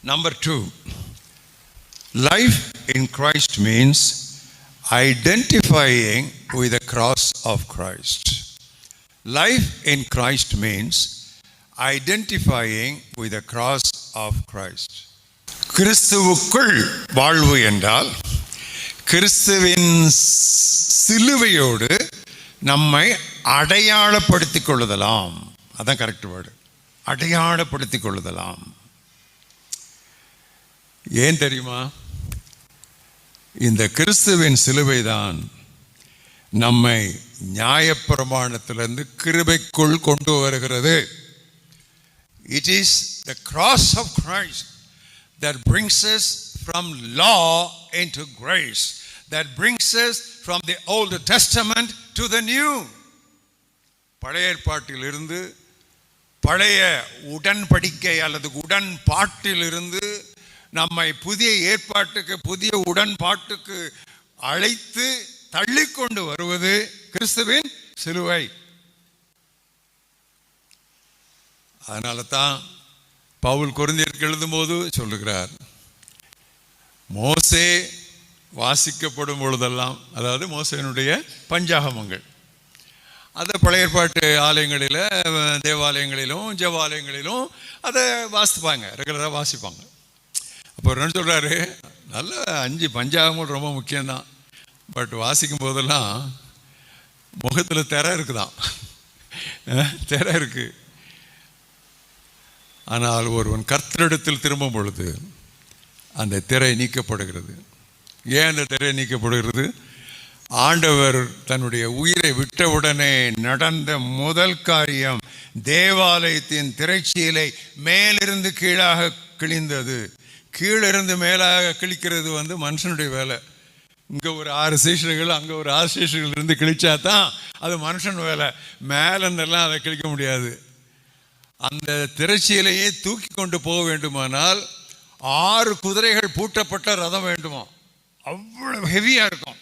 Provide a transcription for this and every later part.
Number 2, life in Christ means identifying with the cross of Christ. Life in Christ means identifying with the cross of Christ. கிறிஸ்துவுக்குள் வாழ்வு என்றால் கிறிஸ்துவின் சிலுவையோடு நம்மை அடையாளப்படுத்திக் கொள்ளுதலாம். அதான் correct word, அடையாளப்படுத்திக் கொள்ளுதலாம். ஏன் தெரியுமா? இந்த கிறிஸ்துவின் சிலுவை தான் நம்மை நியாயப்பிரமாணத்திலிருந்து கிருபைக்குள் கொண்டு வருகிறது. It is the cross of Christ that brings us from law into grace, that brings us from the Old Testament to the New. பழைய ஏற்பாட்டிலிருந்து பழைய உடன்படிக்கை அல்லது உடன்பாட்டிலிருந்து நம்மை புதிய ஏற்பாட்டுக்கு புதிய உடன்பாட்டுக்கு அழைத்து தள்ளிக்கொண்டு வருவது கிறிஸ்துவின் சிலுவை. அதனால தான் பவுல் கொரிந்தியருக்கு எழுதும்போது சொல்லுகிறார், மோசே வாசிக்கப்படும் பொழுதெல்லாம், அதாவது மோசேனுடைய பஞ்சாகமங்கள், அதை பழைய ஏற்பாட்டு ஆலயங்களில் தேவாலயங்களிலும் ஜெபாலயங்களிலும் அதை வாசிப்பாங்க, ரெகுலராக வாசிப்பாங்க. அப்போ என்ன சொல்கிறாரு, நல்ல 5 பஞ்சாகமும் ரொம்ப முக்கியம்தான், பட் வாசிக்கும் போதெல்லாம் முகத்தில் திரை இருக்குதான், திரை இருக்குது. ஆனால் ஒருவன் கர்த்தரிடத்தில் திரும்பும் பொழுது அந்த திரை நீக்கப்படுகிறது. ஏன் அந்த திரை நீக்கப்படுகிறது? ஆண்டவர் தன்னுடைய உயிரை விட்டவுடனே நடந்த முதல் காரியம் தேவாலயத்தின் திரைச்சீலை மேலிருந்து கீழாக கிழிந்தது. கீழிருந்து மேலாக கிழிக்கிறது மனுஷனுடைய வேலை. இங்கே ஒரு 6 சீஷர்கள் அங்கே ஒரு 6 சீஷர்கள் இருந்து கிழிச்சா தான் அது மனுஷன் வேலை. மேலேருந்தெல்லாம் அதை கிழிக்க முடியாது. அந்த திரைச்சீலையை தூக்கி கொண்டு போக வேண்டுமானால் 6 குதிரைகள் பூட்டப்பட்ட ரதம் வேண்டுமா. அவ்வளோ ஹெவியாக இருக்கும்.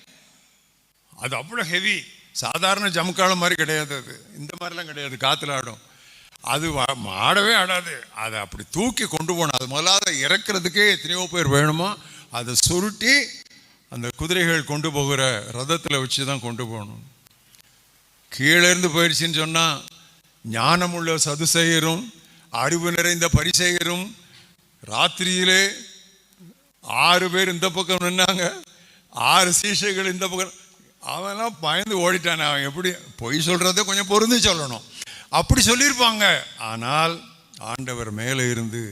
அது அவ்வளோ ஹெவி. சாதாரண ஜமுக்காலம் மாதிரி கிடையாது. அது இந்த மாதிரிலாம் கிடையாது, காற்றுல ஆடும். அது ஆடவே ஆடாது. அதை அப்படி தூக்கி கொண்டு போகணும். அது முதலாவது இறக்குறதுக்கே எத்தனையோ பேர் வேணுமோ. அதை சுருட்டி அந்த குதிரைகள் கொண்டு போகிற ரதத்தில் வச்சு தான் கொண்டு போகணும். கீழேருந்து போயிடுச்சின்னு சொன்னால் ஞானமுள்ள சதுசேயரும் அறிவு நிறைந்த பரிசேயரும் ராத்திரியிலே 6 பேர் இந்த பக்கம் நின்னாங்க, 6 சீஷைகள் இந்த பக்கம். அவெல்லாம் பயந்து ஓடிட்டானே. அவன் எப்படி பொய் சொல்கிறத கொஞ்சம் பொருந்தி சொல்லணும், அப்படி சொல்லியிருப்பாங்க. ஆனால் ஆண்டவர் மேலே இருந்து